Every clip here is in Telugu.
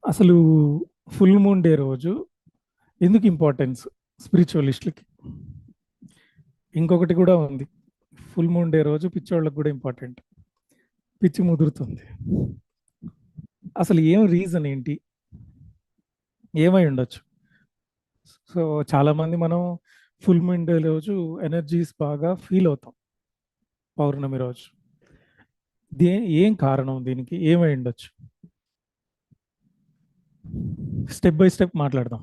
అసలు ఫుల్ మూన్ డే రోజు ఎందుకు ఇంపార్టెన్స్ స్పిరిచువలిస్టులకి? ఇంకొకటి కూడా ఉంది. ఫుల్ మూన్ డే రోజు పిచ్చోళ్ళకి కూడా ఇంపార్టెంట్. పిచ్చి ముదురుతుంది. అసలు ఏం రీజన్ ఏంటి? ఏమై ఉండొచ్చు? సో చాలామంది మనం ఫుల్ మూన్ డే రోజు ఎనర్జీస్ బాగా ఫీల్ అవుతాం. పౌర్ణమి రోజు ఏం కారణం? దీనికి ఏమై ఉండొచ్చు? స్టెప్ బై స్టెప్ మాట్లాడదాం.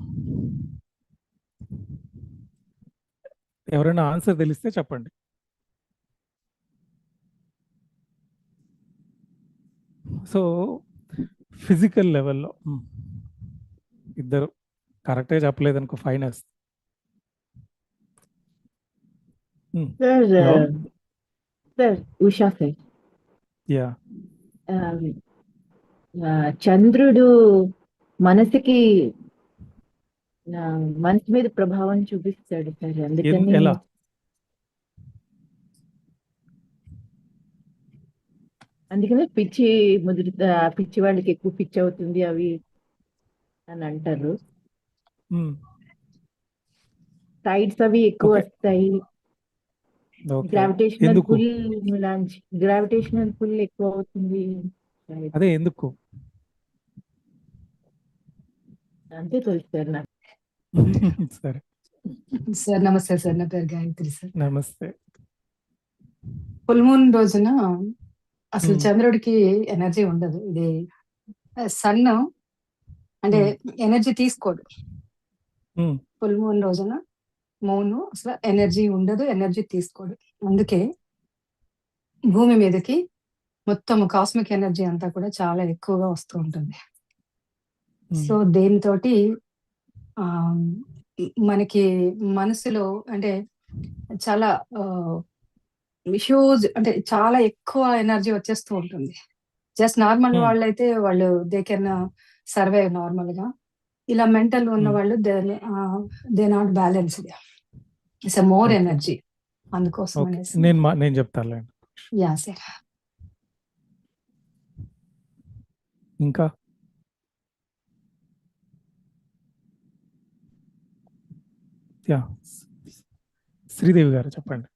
ఎవరైనా ఆన్సర్ తెలిస్తే చెప్పండి. సో ఫిజికల్ లెవెల్లో ఇద్దరు కరెక్ట్గా చెప్పలేదనుకో finals. Hello, sir Usha sir, yeah, చంద్రుడు మనసుకి మనసు మీద ప్రభావం చూపిస్తాడు సార్. అందుకని ఎలా? అందుకని పిచ్చి వాళ్ళకి ఎక్కువ పిచ్చి అవుతుంది అవి అని అంటారు. సైడ్స్ అవి ఎక్కువ వస్తాయి. గ్రావిటేషనల్ పుల్ ఎక్కువ అవుతుంది. అదే ఎందుకు? అంతే తెలుసు సార్ నాకు. సరే సార్ నమస్తే సార్, నా పేరు గాయత్రి సార్. నమస్తే. ఫుల్ మూన్ రోజున అసలు చంద్రుడికి ఎనర్జీ ఉండదు. ఇది సన్ అంటే ఎనర్జీ తీసుకోడు. ఫుల్ మూన్ రోజున మూన్ అసలు ఎనర్జీ ఉండదు, ఎనర్జీ తీసుకోడు. అందుకే భూమి మీదకి మొత్తం కాస్మిక్ ఎనర్జీ అంతా కూడా చాలా ఎక్కువగా వస్తూ ఉంటుంది. సో దేనితోటి మనకి మనసులో అంటే చాలా హ్యూజ్ అంటే చాలా ఎక్కువ ఎనర్జీ వచ్చేస్తూ ఉంటుంది. జస్ట్ నార్మల్ వాళ్ళు అయితే వాళ్ళు దే కెన్ సర్వైవ్ నార్మల్ గా. ఇలా మెంటల్ ఉన్న వాళ్ళు they not balanced. It's more energy. అందుకోసం నేను చెప్తాను. Yeah sir. ఇంకా యా, శ్రీదేవి గారు చెప్పండి.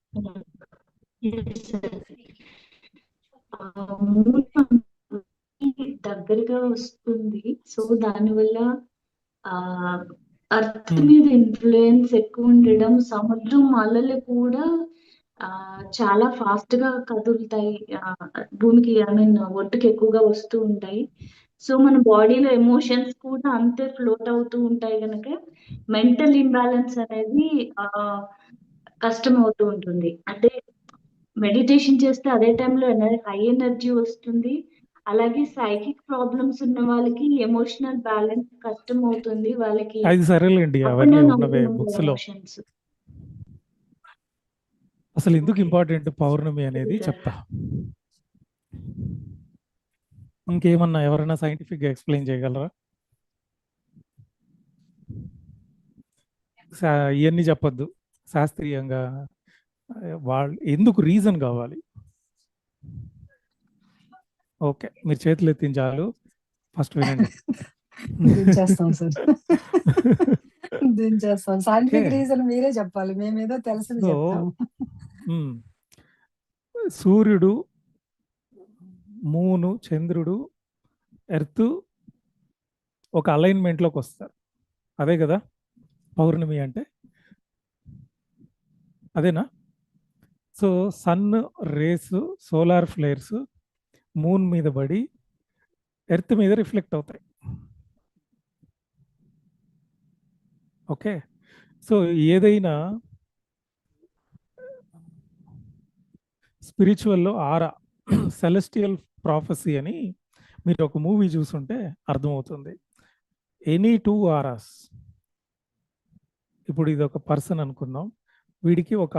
దగ్గరగా వస్తుంది. సో దానివల్ల అర్త్ మీద ఇన్ఫ్లుయెన్స్ ఎక్కువ ఉండడం, సముద్రం అలలు కూడా చాలా ఫాస్ట్ గా కదులుతాయి. భూమికి ఒడ్డుకి ఎక్కువగా వస్తూ ఉంటాయి. సో మన బాడీలో ఎమోషన్స్ కూడా అంతే ఫ్లోట్ అవుతూ ఉంటాయి కనుక మెంటల్ ఇంబ్యాలెన్స్ అనేది కష్టం అవుతూ ఉంటుంది. అంటే మెడిటేషన్ చేస్తే అదే టైంలో హై ఎనర్జీ వస్తుంది. అలాగే సైకిక్ ప్రాబ్లమ్స్ ఉన్న వాళ్ళకి ఎమోషనల్ బ్యాలెన్స్ కష్టం అవుతుంది. వాళ్ళకి అది సరేలేండి, అవన్నీ ఉన్నవే బుక్స్ లో. అసలు ఎందుకు ఇంపార్టెంట్ పౌర్ణమి అనేది చెప్తా. ఇంకేమన్నా ఎవరైనా సైంటిఫిక్ గా ఎక్స్ప్లెయిన్ చేయగలరా? ఇవన్నీ చెప్పొద్దు, శాస్త్రీయంగా వాళ్ళు ఎందుకు రీజన్ కావాలి. ఓకే, మీరు చేతులు ఎత్తించాలు ఫస్ట్ వినండి. చేస్తాం సార్, చేస్తాం. సైంటిఫిక్ రీజన్ మీరే చెప్పాలి, మేమేదో తెలుసు. సూర్యుడు, మూను, చంద్రుడు, ఎర్త్ ఒక అలైన్మెంట్ లోకి వస్తారు. అదే కదా పౌర్ణమి అంటే, అదేనా? So sun rays, solar flares moon మీద పడి ఎర్త్ మీద రిఫ్లెక్ట్ అవుతాయి. ఓకే, సో ఏదైనా స్పిరిచువల్లో ఆరా, సెలెస్టియల్ ప్రాఫెసీ అని మీరు ఒక మూవీ చూసుంటే అర్థమవుతుంది. ఎనీ టూ ఆరాస్, ఇప్పుడు ఇది ఒక పర్సన్ అనుకుందాం, వీడికి ఒక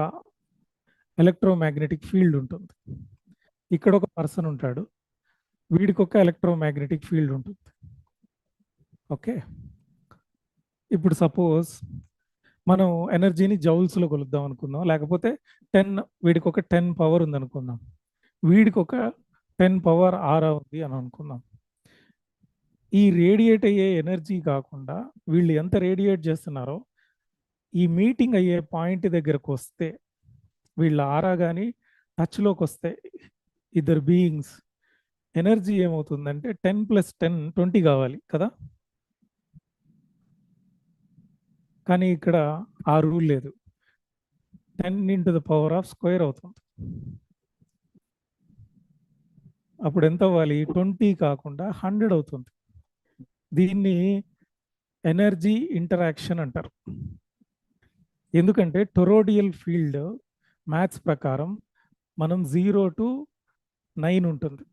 ఎలక్ట్రోమాగ్నెటిక్ ఫీల్డ్ ఉంటుంది. ఇక్కడ ఒక పర్సన్ ఉంటాడు, వీడికి ఒక ఎలక్ట్రోమాగ్నెటిక్ ఫీల్డ్ ఉంటుంది. ఓకే, ఇప్పుడు సపోజ్ మనం ఎనర్జీని జౌల్స్లో కొలుద్దాం అనుకుందాం, లేకపోతే 10, వీడికి ఒక 10 పవర్ ఉంది అనుకుందాం, వీడికి ఒక 10 పవర్ ఆరా ఉంది అని అనుకుందాం. ఈ రేడియేట్ అయ్యే ఎనర్జీ కాకుండా వీళ్ళు ఎంత రేడియేట్ చేస్తున్నారో ఈ మీటింగ్ అయ్యే పాయింట్ దగ్గరకు వస్తే వీళ్ళ ఆరా కానీ టచ్లోకి వస్తే ఇద్దరు బీయింగ్స్ ఎనర్జీ ఏమవుతుందంటే 10 + 10 20 కావాలి కదా. కానీ ఇక్కడ ఆ రూల్ లేదు. 10 × the ½ అవుతుంది. అప్పుడు ఎంత అవ్వాలి? 20 కాకుండా 100 అవుతుంది. దీన్ని ఎనర్జీ ఇంటరాక్షన్ అంటారు. ఎందుకంటే టొరోడియల్ ఫీల్డ్ మ్యాథ్స్ ప్రకారం మనం 0 to 9 ఉంటుంది.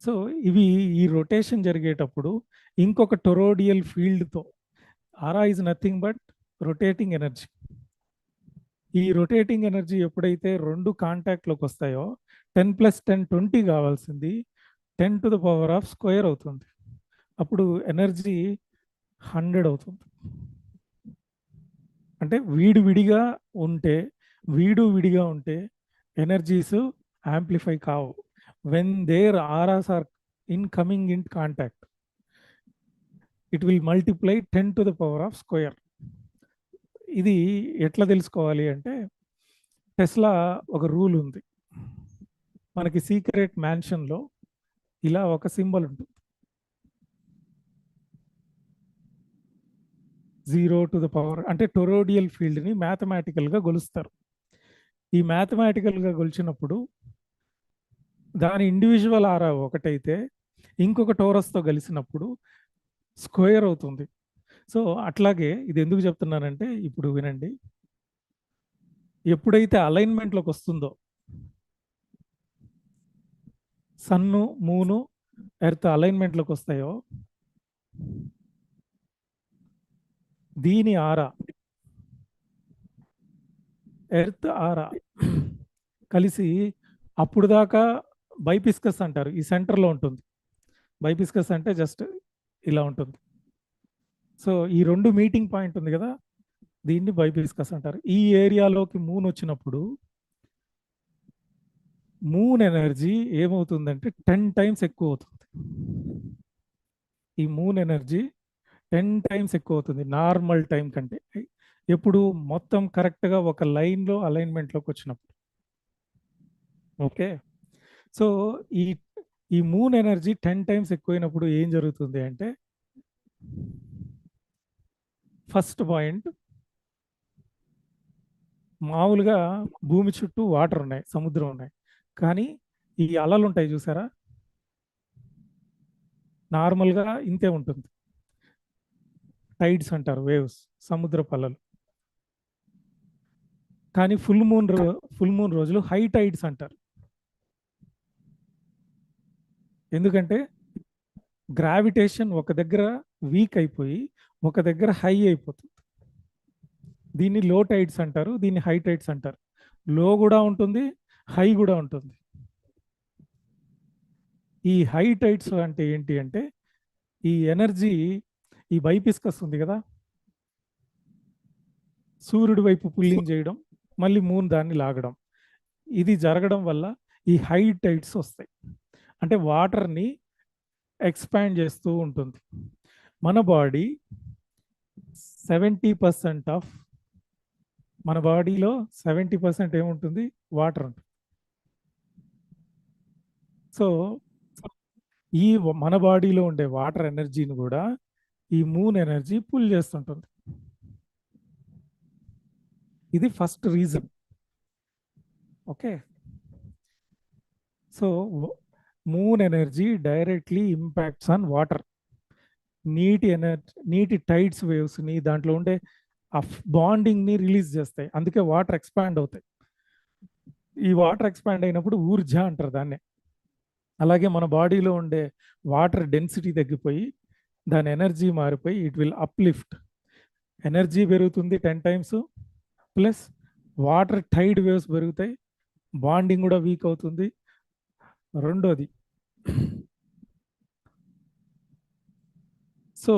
సో ఇవి ఈ రొటేషన్ జరిగేటప్పుడు ఇంకొక టొరోడియల్ ఫీల్డ్తో, aura is nothing but rotating energy. ఈ రొటేటింగ్ ఎనర్జీ ఎప్పుడైతే రెండు కాంటాక్ట్లోకి వస్తాయో 10 + 10 20 కావాల్సింది 10⁻² అవుతుంది. అప్పుడు ఎనర్జీ 100 అవుతుంది. అంటే విడిగా ఉంటే ఎనర్జీస్ యాంప్లిఫై కావు. When their auras are coming in contact it will multiply 10⁻². ఇది ఎట్లా తెలుసుకోవాలి అంటే టెస్లా ఒక రూల్ ఉంది. మనకి సీక్రెట్ మ్యాన్షన్లో ఇలా ఒక సింబల్ ఉంటుంది, 0 అంటే టొరోడియల్ ఫీల్డ్ని మ్యాథమెటికల్గా కొలుస్తారు. ఈ మ్యాథమెటికల్గా కొలిచినప్పుడు దాని ఇండివిజువల్ ఆరా ఒకటైతే ఇంకొక టోరస్తో కలిసినప్పుడు స్క్వేర్ అవుతుంది. సో అట్లాగే ఇది ఎందుకు చెప్తున్నానంటే ఇప్పుడు వినండి, ఎప్పుడైతే అలైన్మెంట్లోకి వస్తుందో సన్ను మూను ఎర్త్ అలైన్మెంట్లోకి వస్తాయో దీని ఆరా ఎర్త్ ఆరా కలిసి అప్పుడు దాకా బైపిస్కస్ అంటారు, ఈ సెంటర్లో ఉంటుంది. బైపిస్కస్ అంటే జస్ట్ ఇలా ఉంటుంది. సో ఈ రెండు మీటింగ్ పాయింట్ ఉంది కదా, దీన్ని బైపిస్కస్ అంటారు. ఈ ఏరియాలోకి మూన్ వచ్చినప్పుడు మూన్ ఎనర్జీ ఏమవుతుందంటే 10 times ఎక్కువ అవుతుంది. ఈ మూన్ ఎనర్జీ 10 times ఎక్కువ అవుతుంది నార్మల్ టైం కంటే. ఎప్పుడు మొత్తం కరెక్ట్గా ఒక లైన్లో అలైన్మెంట్లోకి వచ్చినప్పుడు. ఓకే, సో ఈ మూన్ ఎనర్జీ 10 times ఎక్కువైనప్పుడు ఏం జరుగుతుంది అంటే, ఫస్ట్ పాయింట్, మామూలుగా భూమి చుట్టూ వాటర్ ఉన్నాయి, సముద్రం ఉన్నాయి, కానీ ఈ అలలు ఉంటాయి చూసారా, నార్మల్గా ఇంతే ఉంటుంది. టైడ్స్ అంటారు, వేవ్స్, సముద్రపు అలలు. కానీ ఫుల్ మూన్ రోజులు హై టైడ్స్ అంటారు. ఎందుకంటే గ్రావిటేషన్ ఒక దగ్గర వీక్ అయిపోయి ఒక దగ్గర హై అయిపోతుంది. దీన్ని లో టైడ్స్ అంటారు, దీన్ని హై టైడ్స్ అంటారు. లో కూడా ఉంటుంది, హై కూడా ఉంటుంది. ఈ హై టైడ్స్ అంటే ఏంటి అంటే, ఈ ఎనర్జీ, ఈ బైపిస్కస్ ఉంది కదా, సూర్యుడి వైపు పుల్లింగ్ చేయడం, మళ్ళీ మూన్ దాన్ని లాగడం, ఇది జరగడం వల్ల ఈ హై టైడ్స్ వస్తాయి. అంటే వాటర్ని ఎక్స్పాండ్ చేస్తూ ఉంటుంది. మన బాడీ 70% ఆఫ్ మన బాడీలో 70% ఏముంటుంది? వాటర్ ఉంటుంది. సో ఈ మన బాడీలో ఉండే వాటర్ ఎనర్జీని కూడా ఈ మూన్ ఎనర్జీ పుల్ చేస్తుంటుంది. ఇది first reason. Okay, so moon energy directly impacts on water. నీటి టైడ్స్ వేవ్స్ని, దాంట్లో ఉండే ఆ బాండింగ్ని రిలీజ్ చేస్తాయి. అందుకే వాటర్ ఎక్స్పాండ్ అవుతాయి. ఈ వాటర్ ఎక్స్పాండ్ అయినప్పుడు ఊర్జ అంటారు దాన్నే. అలాగే మన బాడీలో ఉండే వాటర్ డెన్సిటీ తగ్గిపోయి దాని ఎనర్జీ మారిపోయి ఇట్ విల్ అప్లిఫ్ట్. ఎనర్జీ పెరుగుతుంది 10 times, plus water tide waves పెరుగుతాయి, బాండింగ్ కూడా వీక్ అవుతుంది. రెండోది, సో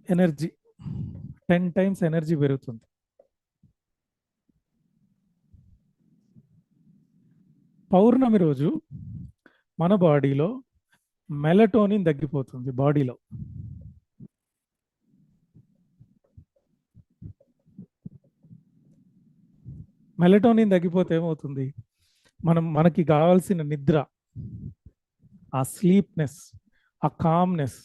ఎనర్జీ 10 times ఎనర్జీ పెరుగుతుంది. పౌర్ణమి రోజు మన బాడీలో మెలటోనిన్ తగ్గిపోతుంది బాడీలో. మెలటోనిన్ తగ్గిపోతే ఏమవుతుంది, మనకి కావాల్సిన నిద్ర, ఆ స్లీప్నెస్, ఆ కామ్నెస్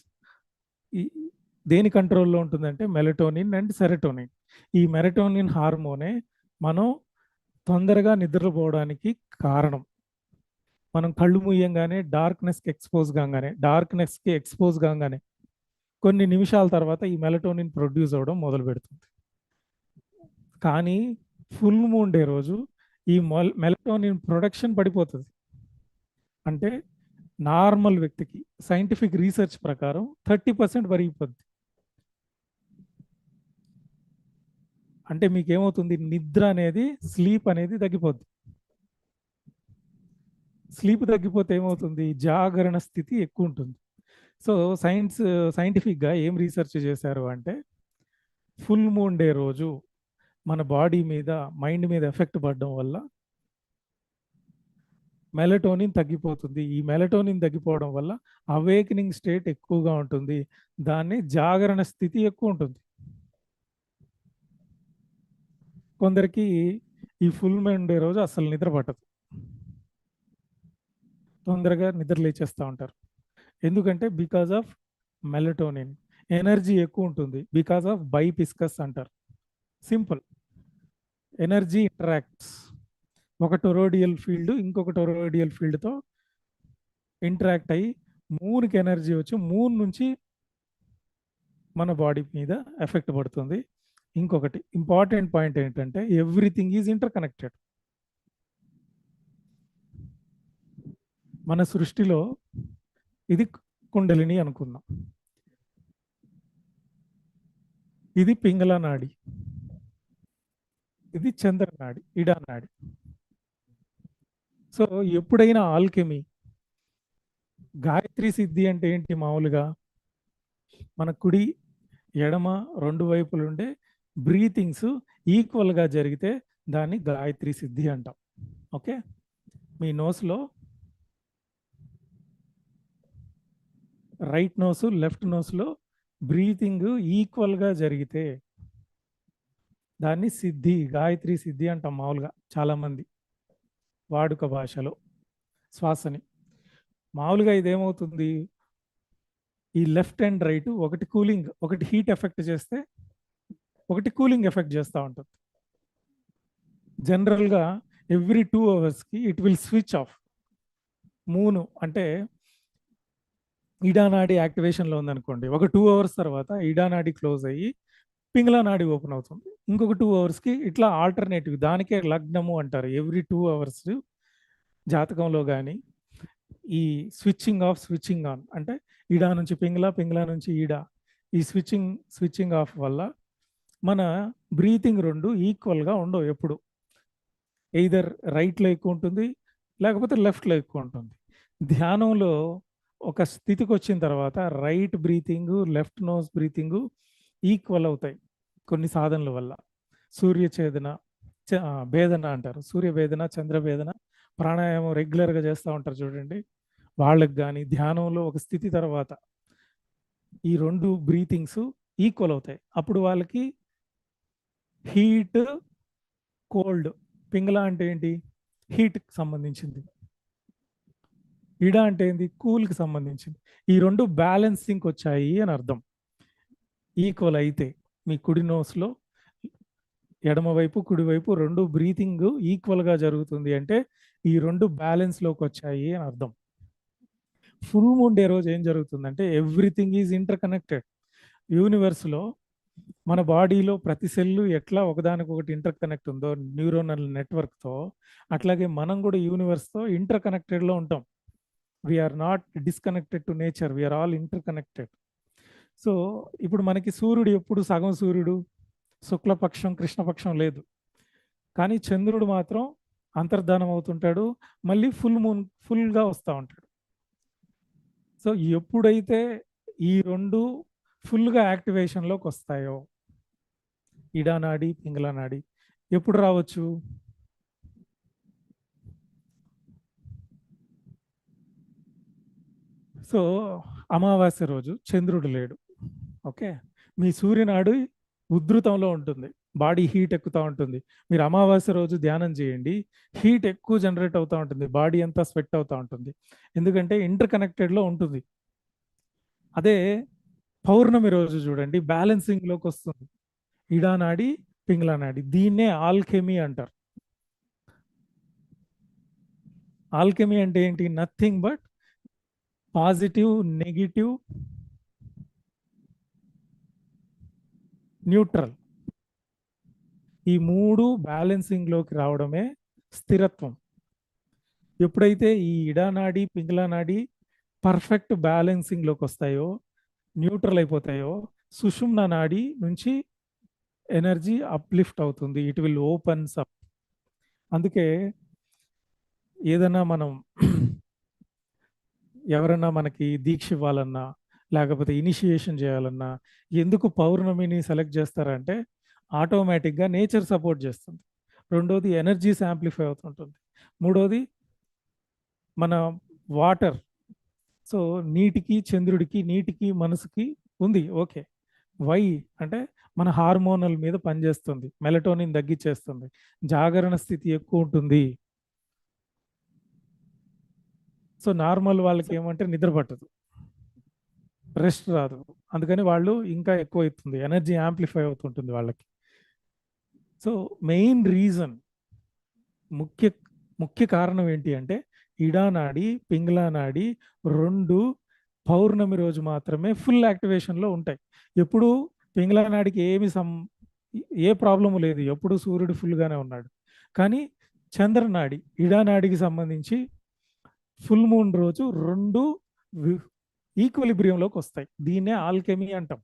దేని కంట్రోల్లో ఉంటుందంటే మెలటోనిన్ అండ్ సెరటోనిన్. ఈ మెలటోనిన్ హార్మోనే మనం తొందరగా నిద్రపోవడానికి కారణం. మనం కళ్ళు మూయంగానే డార్క్నెస్కి ఎక్స్పోజ్ కాగానే కొన్ని నిమిషాల తర్వాత ఈ మెలటోనిన్ ప్రొడ్యూస్ అవ్వడం మొదలు పెడుతుంది. కానీ ఫుల్ మూన్ డే రోజు ఈ మెలటోనిన్ ప్రొడక్షన్ పడిపోతుంది. అంటే నార్మల్ వ్యక్తికి సైంటిఫిక్ రీసెర్చ్ ప్రకారం 30% పెరిగిపోద్ది. అంటే మీకు ఏమవుతుంది, నిద్ర అనేది, స్లీప్ అనేది తగ్గిపోద్ది. స్లీప్ తగ్గిపోతే ఏమవుతుంది, జాగరణ స్థితి ఎక్కువ ఉంటుంది. సో సైంటిఫిక్గా ఏం రీసెర్చ్ చేశారు అంటే, ఫుల్ మూన్ డే రోజు మన బాడీ మీద, మైండ్ మీద ఎఫెక్ట్ పడడం వల్ల మెలటోనిన్ తగ్గిపోతుంది. ఈ మెలటోనిన్ తగ్గిపోవడం వల్ల అవేకనింగ్ స్టేట్ ఎక్కువగా ఉంటుంది. దాన్ని జాగరణ స్థితి ఎక్కువ ఉంటుంది. కొందరికి ఈ ఫుల్ మూన్ డే రోజు అసలు నిద్ర పట్టదు, తొందరగా నిద్ర లేచేస్తూ ఉంటారు. ఎందుకంటే బికాజ్ ఆఫ్ మెలటోనిన్. ఎనర్జీ ఎక్కువ ఉంటుంది బికాజ్ ఆఫ్ బైపిస్కస్ అంటారు. Simple, energy interacts. ఒక టొరోడియల్ ఫీల్డ్ ఇంకొక టొరోడియల్ ఫీల్డ్తో ఇంటరాక్ట్ అయ్యి మూన్కి ఎనర్జీ వచ్చి మూన్ నుంచి మన బాడీ మీద ఎఫెక్ట్ పడుతుంది. ఇంకొకటి ఇంపార్టెంట్ పాయింట్ ఏంటంటే, ఎవ్రీథింగ్ ఈజ్ ఇంటర్ కనెక్టెడ్. మన సృష్టిలో ఇది కుండలిని అనుకుందాం, ఇది పింగళ నాడి, ఇది చంద్రనాడి, ఇడా నాడి. సో ఎప్పుడైనా ఆల్కెమీ, గాయత్రి సిద్ధి అంటే ఏంటి, మామూలుగా మన కుడి ఎడమ రెండు వైపులు ఉండే బ్రీతింగ్స్ ఈక్వల్గా జరిగితే దాన్ని గాయత్రి సిద్ధి అంటాం. ఓకే, మీ నోస్లో రైట్ నోస్ లెఫ్ట్ నోస్లో బ్రీతింగ్ ఈక్వల్గా జరిగితే దాన్ని సిద్ధి, గాయత్రి సిద్ధి అంటాం మామూలుగా చాలామంది వాడుక భాషలో శ్వాసని. మామూలుగా ఇదేమవుతుంది, ఈ లెఫ్ట్ అండ్ రైట్ ఒకటి కూలింగ్, ఒకటి హీట్ ఎఫెక్ట్ చేస్తే ఒకటి కూలింగ్ ఎఫెక్ట్ చేస్తూ ఉంటుంది. జనరల్గా ఎవ్రీ 2 అవర్స్కి it will switch off. Moon అంటే ఇడానాడి యాక్టివేషన్లో ఉందనుకోండి, ఒక 2 అవర్స్ తర్వాత ఇడానాడి క్లోజ్ అయ్యి పింగళ నాడి ఓపెన్ అవుతుంది. ఇంకొక 2 అవర్స్కి ఇట్లా ఆల్టర్నేటివ్, దానికే లగ్నము అంటారు. ఎవ్రీ 2 అవర్స్ జాతకంలో కానీ ఈ స్విచ్చింగ్ ఆఫ్ స్విచ్చింగ్ ఆన్ అంటే ఇడా నుంచి పింగళ, పింగళ నుంచి ఈడా, ఈ స్విచ్చింగ్ ఆఫ్ వల్ల మన బ్రీతింగ్ రెండు ఈక్వల్గా ఉండవు. ఎప్పుడు ఎయిదర్ రైట్లో ఎక్కువ ఉంటుంది లేకపోతే లెఫ్ట్లో ఎక్కువ ఉంటుంది. ధ్యానంలో ఒక స్థితికి వచ్చిన తర్వాత right breathing left nose breathing equal అవుతాయి కొన్ని సాధనల వల్ల. సూర్యఛేదన, భేదన అంటారు, సూర్యభేదన, చంద్రభేదన, ప్రాణాయామం రెగ్యులర్గా చేస్తూ ఉంటారు చూడండి, వాళ్ళకి కానీ ధ్యానంలో ఒక స్థితి తర్వాత ఈ రెండు బ్రీతింగ్స్ ఈక్వల్ అవుతాయి. అప్పుడు వాళ్ళకి హీట్ కోల్డ్, పింగళ అంటే ఏంటి, హీట్కి సంబంధించింది, ఇడా అంటే ఏంటి, కూల్కి సంబంధించింది. ఈ రెండు బ్యాలెన్సింగ్కి వచ్చాయి అని అర్థం. ఈక్వల్ అయితే మీ కుడి నోస్లో ఎడమవైపు కుడివైపు రెండు బ్రీతింగ్ ఈక్వల్గా జరుగుతుంది అంటే ఈ రెండు బ్యాలెన్స్లోకి వచ్చాయి అని అర్థం. ఫుల్ మూన్ డే రోజు ఏం జరుగుతుందంటే ఎవ్రీథింగ్ ఈజ్ ఇంటర్ కనెక్టెడ్. యూనివర్స్లో మన బాడీలో ప్రతి సెల్లు ఎట్లా ఒకదానికొకటి ఇంటర్ కనెక్ట్ ఉందో న్యూరోనల్ నెట్వర్క్తో, అట్లాగే మనం కూడా యూనివర్స్తో ఇంటర్ కనెక్టెడ్లో ఉంటాం. We are not disconnected to nature, we are all interconnected. So ఇప్పుడు మనకి సూర్యుడు ఎప్పుడు సగం సూర్యుడు, శుక్లపక్షం కృష్ణపక్షం లేదు, కానీ చంద్రుడు మాత్రం అంతర్ధానం అవుతుంటాడు, మళ్ళీ ఫుల్గా వస్తూ ఉంటాడు. సో ఎప్పుడైతే ఈ రెండు ఫుల్గా యాక్టివేషన్లోకి వస్తాయో, ఇడా నాడి పింగళ నాడి ఎప్పుడు రావచ్చు, సో అమావాస్య రోజు చంద్రుడు లేడు. ఓకే, మీ సూర్యనాడు ఉధృతంలో ఉంటుంది, బాడీ హీట్ ఎక్కుతూ ఉంటుంది. మీరు అమావాస్య రోజు ధ్యానం చేయండి, హీట్ ఎక్కువ జనరేట్ అవుతూ ఉంటుంది, బాడీ అంతా స్వెట్ అవుతూ ఉంటుంది, ఎందుకంటే ఇంటర్ కనెక్టెడ్లో ఉంటుంది. అదే పౌర్ణమి రోజు చూడండి, బ్యాలెన్సింగ్లోకి వస్తుంది, ఇడా నాడి పింగళ నాడి. దీన్నే ఆల్కెమీ అంటారు. ఆల్కెమీ అంటే ఏంటి? Nothing but positive, negative, neutral, ఈ మూడు బ్యాలెన్సింగ్లోకి రావడమే స్థిరత్వం. ఎప్పుడైతే ఈ ఇడానాడి పింగళ నాడి పర్ఫెక్ట్ బ్యాలెన్సింగ్లోకి వస్తాయో, న్యూట్రల్ అయిపోతాయో, సుషుమ్న నాడి నుంచి ఎనర్జీ అప్లిఫ్ట్ అవుతుంది, ఇట్ విల్ ఓపెన్స్ అప్. అందుకే ఏదైనా మనం ఎవరన్నా మనకి దీక్ష ఇవ్వాలన్నా, లేకపోతే ఇనిషియేషన్ చేయాలన్నా, ఎందుకు పౌర్ణమిని సెలెక్ట్ చేస్తారంటే ఆటోమేటిక్గా నేచర్ సపోర్ట్ చేస్తుంది. రెండోది ఎనర్జీస్ యాంప్లిఫై అవుతుంటుంది. మూడోది మన వాటర్. సో నీటికి, చంద్రుడికి, నీటికి, మనసుకి ఉంది. ఓకే, వై అంటే మన హార్మోనల్ మీద పనిచేస్తుంది, మెలటోనిన్ తగ్గించేస్తుంది, జాగరణ స్థితి ఎక్కువ ఉంటుంది. సో నార్మల్ వాళ్ళకి ఏమంటే నిద్ర పట్టదు, రెస్ట్ రాదు, అందుకని వాళ్ళు ఇంకా ఎక్కువ అవుతుంది, ఎనర్జీ యాంప్లిఫై అవుతుంటుంది వాళ్ళకి. సో మెయిన్ రీజన్, ముఖ్య ముఖ్య కారణం ఏంటి అంటే ఇడా నాడి పింగళ నాడి రెండు పౌర్ణమి రోజు మాత్రమే ఫుల్ యాక్టివేషన్లో ఉంటాయి. ఎప్పుడు పింగళ నాడికి ఏ ప్రాబ్లము లేదు, ఎప్పుడు సూర్యుడు ఫుల్గానే ఉన్నాడు. కానీ చంద్రనాడి ఇడా నాడికి సంబంధించి ఫుల్ మూన్ రోజు రెండు ఈక్విలిబ్రియంలోకి వస్తాయి. దీన్నే ఆల్కెమీ అంటాం.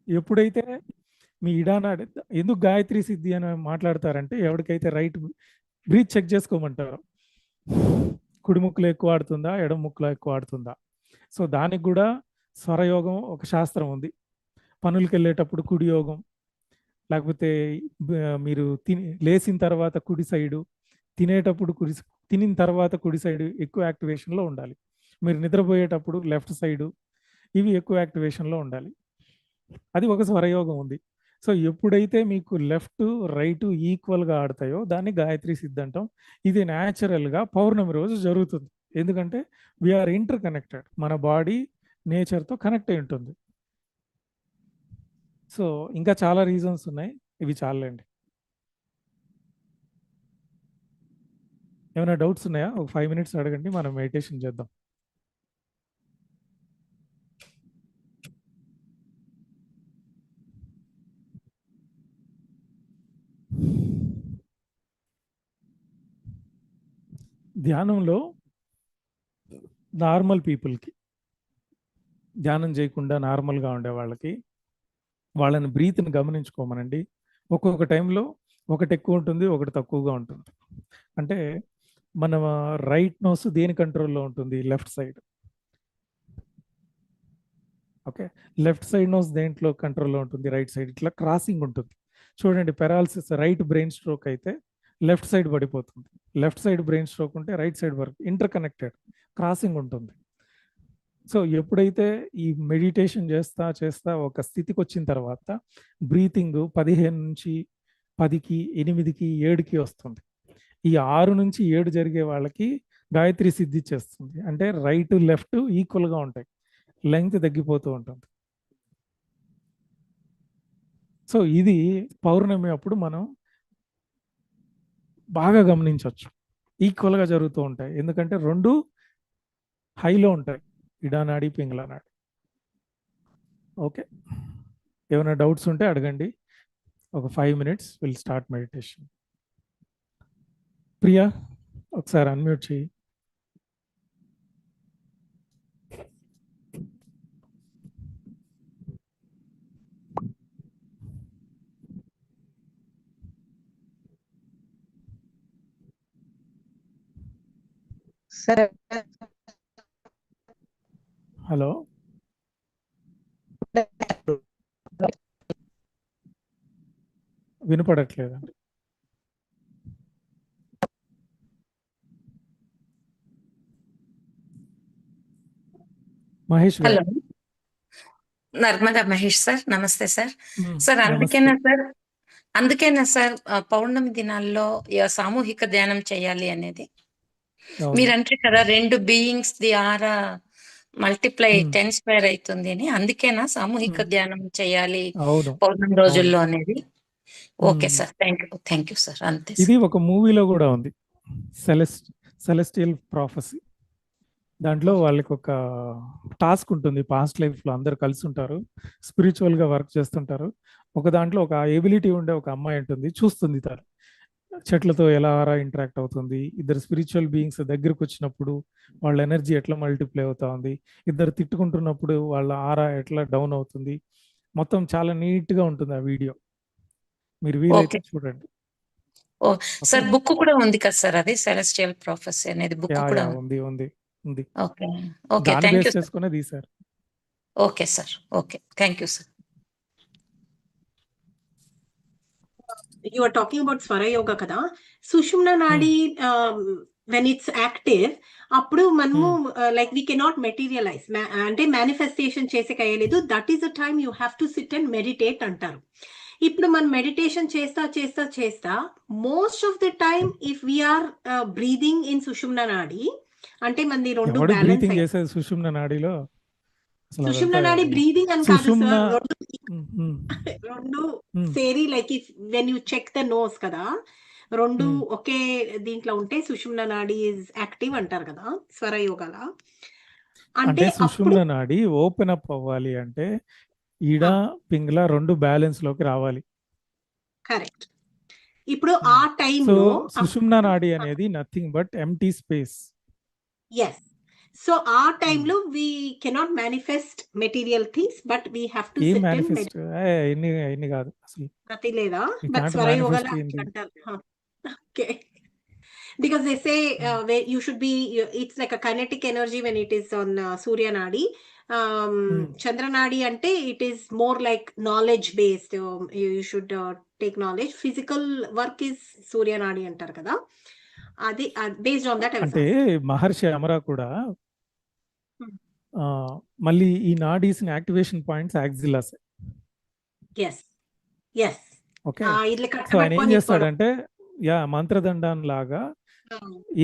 ఎప్పుడైతే మీ ఇడానాడి, ఎందుకు గాయత్రి సిద్ధి అని మాట్లాడతారంటే ఎవరికైతే రైట్ బ్రీత్ చెక్ చేసుకోమంటారు, కుడి ముక్కులో ఎక్కువ ఆడుతుందా, ఎడమ ముక్కులో ఎక్కువ ఆడుతుందా. సో దానికి కూడా స్వరయోగం ఒక శాస్త్రం ఉంది. పనులకు వెళ్ళేటప్పుడు కుడి యోగం, లేకపోతే మీరు లేచిన తర్వాత కుడి సైడు, తినేటప్పుడు తినిన తర్వాత కుడి సైడు ఎక్కువ యాక్టివేషన్లో ఉండాలి. మీరు నిద్రపోయేటప్పుడు లెఫ్ట్ సైడు, ఇవి ఎక్కువ యాక్టివేషన్లో ఉండాలి. అది ఒక స్వరయోగం ఉంది. సో ఎప్పుడైతే మీకు లెఫ్ట్ రైట్ ఈక్వల్గా ఆడతాయో దాన్ని గాయత్రి సిద్ధి అంటాం. ఇది న్యాచురల్గా పౌర్ణమి రోజు జరుగుతుంది, ఎందుకంటే వీఆర్ ఇంటర్ కనెక్టెడ్, మన బాడీ నేచర్తో కనెక్ట్ అయి ఉంటుంది. సో ఇంకా చాలా రీజన్స్ ఉన్నాయి, ఇవి చాలండి. ఏమైనా డౌట్స్ ఉన్నాయా? ఒక 5 minutes అడగండి, మనం మెడిటేషన్ చేద్దాం. ధ్యానంలో నార్మల్ పీపుల్కి, ధ్యానం చేయకుండా నార్మల్గా ఉండే వాళ్ళకి, వాళ్ళని బ్రీత్ని గమనించుకోమనండి. ఒక్కొక్క టైంలో ఒకటి ఎక్కువ ఉంటుంది, ఒకటి తక్కువగా ఉంటుంది. అంటే మన రైట్ నోస్ దేని కంట్రోల్లో ఉంటుంది? Left side. Okay, left side nose దేంట్లో కంట్రోల్లో ఉంటుంది? Right side. ఇట్లా క్రాసింగ్ ఉంటుంది. చూడండి, పెరాలసిస్ రైట్ బ్రెయిన్ స్ట్రోక్ అయితే లెఫ్ట్ సైడ్ పడిపోతుంది, లెఫ్ట్ సైడ్ బ్రెయిన్ స్ట్రోక్ ఉంటే రైట్ సైడ్ వరకు ఇంటర్ కనెక్టెడ్, క్రాసింగ్ ఉంటుంది. సో ఎప్పుడైతే ఈ మెడిటేషన్ చేస్తా ఒక స్థితికి వచ్చిన తర్వాత బ్రీతింగ్ 15 నుంచి 10కి, 8కి, 7కి వస్తుంది. ఈ 6 నుంచి 7 జరిగే వాళ్ళకి గాయత్రి సిద్ధి చేస్తుంది. అంటే రైట్ లెఫ్ట్ ఈక్వల్గా ఉంటాయి, లెంగ్త్ తగ్గిపోతూ ఉంటుంది. సో ఇది పౌర్ణమి అప్పుడు మనం బాగా గమనించవచ్చు, ఈక్వల్గా జరుగుతూ ఉంటాయి, ఎందుకంటే రెండు హైలో ఉంటాయి, ఇడానాడి పింగళ నాడి. ఓకే, ఏమైనా డౌట్స్ ఉంటే అడగండి. ఒక 5 minutes will start meditation. Priya, ఒకసారి అన్మ్యూట్ చేయి. సరే. హలో, వినపడట్లేదండి. మహేష్ గారు. హలో నర్మదా మహేష్ సార్, నమస్తే సార్. సార్ నమస్తే. అందుకేనా సార్ పౌర్ణమి దినాల్లో సామూహిక ధ్యానం చేయాలి అనేది? అవును. మీరంటే కదా 2 beings the aura multiply hmm. 10 square అవుతుంది అని, అందుకేనా సామూహిక మ్మ్. ధ్యానం చేయాలి అవును పౌర్ణమి అవును. రోజుల్లో అనేది? Okay hmm. Sir, thank you sir, అంతే ఇది సార్. ఒక మూవీలో కూడా ఉంది, సెలెస్టియల్ ప్రాఫెసీ. దాంట్లో వాళ్ళకి ఒక టాస్క్ ఉంటుంది. పాస్ట్ లైఫ్లో అందరు కలిసి ఉంటారు, స్పిరిచువల్గా వర్క్ చేస్తుంటారు. ఒక దాంట్లో ఒక ఎబిలిటీ ఉండే ఒక అమ్మాయి ఉంటుంది, చూస్తుంది తను చెట్లతో ఎలా ఆరా ఇంటరాక్ట్ అవుతుంది, ఇద్దరు స్పిరిచువల్ బీయింగ్స్ దగ్గరకు వచ్చినప్పుడు వాళ్ళ ఎనర్జీ ఎట్లా మల్టిప్లై అవుతా ఉంది, ఇద్దరు తిట్టుకుంటున్నప్పుడు వాళ్ళ ఆరా ఎట్లా డౌన్ అవుతుంది. మొత్తం చాలా నీట్గా ఉంటుంది ఆ వీడియో, మీరు వీలైతే ఓకే చూడండి. ఓ ఓకే. సార్, బుక్ కూడా ఉంది కదా సార్, అది సెలెస్టియల్ ప్రాఫెసీ అనేది బుక్ యా కూడా యా ఉంది. ఉంది. ఓకే ఓకే, దాన్ని థ్యాంక్ బేస్ యూ సార్. చేసుకునే తీశారు. Okay sir, okay, thank you sir. You are talking about Swara Yoga కదా. సుషుమ్నా నాడి when it's active అప్పుడు మనము like we cannot materialize, అంటే మేనిఫెస్టేషన్ చేసే కయ్యలేదు. That is the time you have to sit and meditate అంటారు. ఇప్పుడు మనం మెడిటేషన్ చేస్తా most of the time if we're breathing in Sushumna నాడి, అంటే మనది రెండు ఎవడు బ్యాలెన్స్ బ్రీతింగ్ అయ్యాయి. చేసేది సుషుమ్న నాడిలో? అసలు సుషుమ్నా అదంతా నాడి బ్రీదింగ్ అని కాదు సుషుమ్న. Sir, hmm. రెండు hmm. Sorry like if when you check the nose కదా, రెండు మ్మ్. ఒకే దీంట్లో ఉంటే సుషుమ్నా నాడి ఇస్ యాక్టివ్ అంటారు కదా స్వర యోగాల. అంటే అంటే అప్పుడు సుషుమ్న నాడి ఓపెన్ అప్ అవ్వాలి అంటే ఈడ పింగళ రెండు బ్యాలెన్స్ లోకి రావాలి. కరెక్ట్. ఇప్పుడు ఆ సో టైంలో సుషుమ్న నాడి అనేది nothing but empty space. Yes, so ఆ టైంలో we cannot manifest material things, but we have to ఏం సిట్ అండ్ మేనిఫెస్ట్ ఎన్ని కాదు అసలు. ప్రతి లేదా, You బట్ can't స్వర యోగాల manifest ఏంది. అంటారు. Okay, because they say where you should be, it's like a kinetic energy when it is on Surya Nadi. Chandra Nadi ante it is more like knowledge based. You should take knowledge. Physical work is Surya Nadi antar kada. Adi based on that I was అంటే asking. మహర్షి అమరా కూడా మళ్ళీ ఈ నాడీస్ యాక్టివేషన్ పాయింట్స్ యాక్సిలాస్. yes okay. ఇట్లా సో ఆయన ఏం కట్టబట్టుకొని చేస్తాడంటే మంత్రదండం లాగా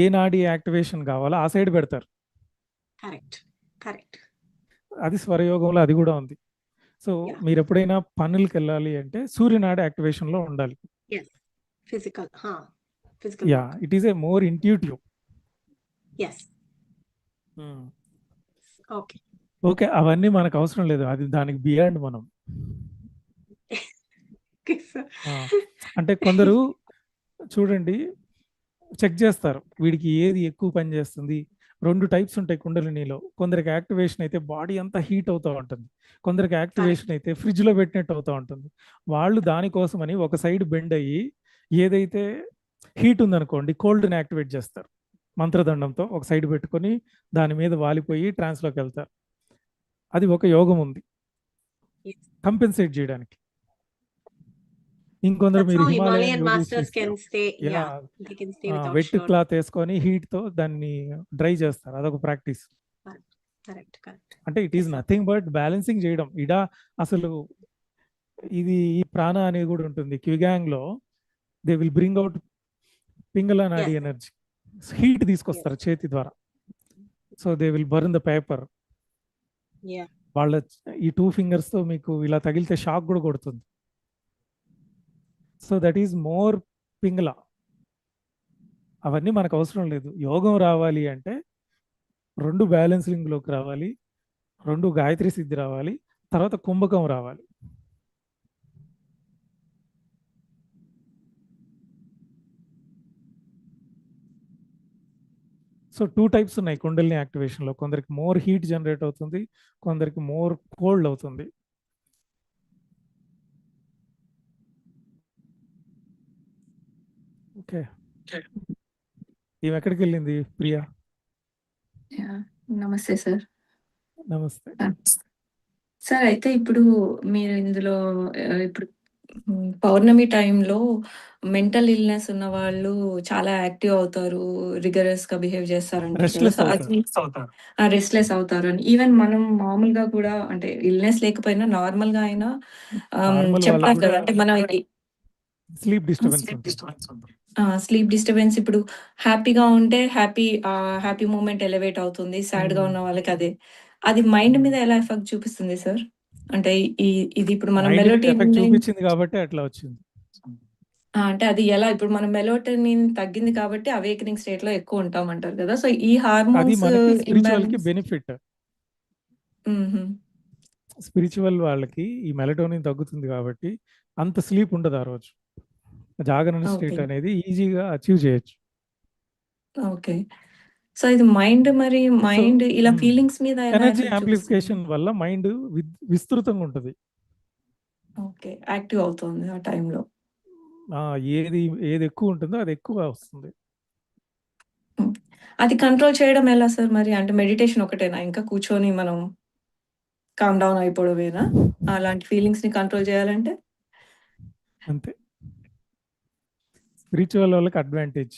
ఏ నాడీ యాక్టివేషన్ కావాలో ఆ సైడ్ పెడతారు. కరెక్ట్. అది స్వరయోగంలో అది కూడా ఉంది. So Yeah. మీరు ఎప్పుడైనా పనులకు వెళ్ళాలి అంటే సూర్యనాడి యాక్టివేషన్ లో ఉండాలి. Physical yeah, it is a more intuitive. yes okay okay, అవన్నీ మనకు అవసరం లేదు, అది దానికి బియాండ్ మనం. అంటే కొందరు చూడండి చెక్ చేస్తారు వీడికి ఏది ఎక్కువ పని చేస్తుంది. 2 టైప్స్ ఉంటాయి కుండలినిలో. కొందరికి యాక్టివేషన్ అయితే బాడీ అంతా హీట్ అవుతూ ఉంటుంది, కొందరికి యాక్టివేషన్ అయితే ఫ్రిడ్జ్ లో పెట్టినట్టు అవుతూ ఉంటుంది. వాళ్ళు దానికోసమని ఒక సైడ్ బెండ్ అయ్యి ఏదైతే హీట్ ఉందనుకోండి కోల్డ్ని యాక్టివేట్ చేస్తారు. మంత్రదండంతో ఒక సైడ్ పెట్టుకొని దాని మీద వాలిపోయి ట్రాన్స్లోకి వెళ్తారు. అది ఒక యోగం ఉంది కంపెన్సేట్ చేయడానికి. ఇంకొందరు మీరు హిమాలయన్ వెట్ క్లాత్ వేసుకొని హీట్ తో దాన్ని డ్రై చేస్తారు, అదొక ప్రాక్టీస్. అంటే it is nothing but balancing చేయడం. అసలు ఇది ఈ ప్రాణ అనేది కూడా ఉంటుంది. క్విగాంగ్ లో they will bring out Pingala నాడి ఎనర్జీ, హీట్ తీసుకొస్తారు చేతి ద్వారా. So they will burn the paper. వాళ్ళ ఈ 2 ఫింగర్స్ తో మీకు ఇలా తగిలితే షాక్ కూడా కొడుతుంది. So that is more Pingala. అవన్నీ మనకు అవసరం లేదు. యోగం రావాలి అంటే 2 బ్యాలెన్సింగ్ లోకి రావాలి, 2 గాయత్రి సిద్ధి రావాలి, తర్వాత కుంభకం రావాలి. సో 2 టైప్స్ ఉన్నాయి కుండలిని యాక్టివేషన్ లో. కొందరికి మోర్ హీట్ జనరేట్ అవుతుంది, కొందరికి మోర్ కోల్డ్ అవుతుంది. ఓకే, ఈమె ఎక్కడికి వెళ్ళింది? ప్రియా, నమస్తే సార్. నమస్తే సార్, అయితే ఇప్పుడు మీరు ఇందులో ఇప్పుడు పౌర్ణమి టైంలో మెంటల్ ఇల్‌నెస్ ఉన్నవాళ్ళు చాలా యాక్టివ్ అవుతారు. రిగరస్‌గా బిహేవ్ చేస్తారంటారు కదా! రెస్ట్‌లెస్ సో, అవుతారు. రెస్ట్‌లెస్ అవుతారు అని. ఈవెన్ మనం మామూలుగా కూడా అంటే ఇల్‌నెస్ లేకపోయినా నార్మల్‌గా అయినా నార్మల్ వాళ్ళకి చెప్తారు కూడా కదా! అంటే మనం స్లీప్ డిస్టర్బెన్స్ ఉంటుంది. స్లీప్ డిస్టర్బెన్స్ ఇప్పుడు హ్యాపీగా ఉంటే హ్యాపీ మూమెంట్ ఎలివేట్ అవుతుంది. సాడ్‌గా ఉన్న వాళ్ళకి అదే. అది మైండ్ మీద ఎలా ఎఫెక్ట్ చూపిస్తుంది సార్? అంటే ఇది ఇప్పుడు మనం మైండ్ మీద ఎఫెక్ట్ మెలోటోనిన్ చూపించింది కాబట్టి అట్లా వచ్చింది. అంటే అది ఎలా ఇప్పుడు మనం మెలోటోనిన్ తగ్గింది కాబట్టి అవేకెనింగ్ స్టేట్‌లో ఎక్కువ ఉంటామంటారు కదా! సో, ఈ అది హార్మోన్స్ మనకి స్పిరిచువల్‌కి ఇంబాలెన్స్ బెనిఫిట్. హుహు. స్పిరిచువల్ వాళ్ళకి ఈ మెలటోనిన్ తగ్గుతుంది కాబట్టి అంత స్లీప్ ఉండదు ఆ రోజు. జాగరణ స్టేట్ ఓకే. అనేది ఈజీగా అచీవ్ చేయొచ్చు. ఓకే. సో, ఇది మైండ్ సో ఇలా ఫీలింగ్స్ మీద ఎలా ఎనర్జీ ఎఫెక్ట్ చూపిస్తుంది? యాంప్లిఫికేషన్ వల్ల మైండ్ విస్తృతంగా ఉంటుంది. ఓకే. యాక్టివ్ అవుతుంది ఆ టైంలో. ఏది ఏది ఎక్కువ ఉంటుందో అది ఎక్కువ వస్తుంది. హ్మ్. అది కంట్రోల్ చేయడం ఎలా సార్ మరి? అంటే మెడిటేషన్ ఒకటేనా? ఇంకా కూర్చొని మనం కామ్ డౌన్ అయిపోవడమేనా? అలాంటి ఫీలింగ్స్‌ని కంట్రోల్ చేయాలంటే? అంతే. స్పిరిచువల్ వాళ్ళకి అడ్వాంటేజ్.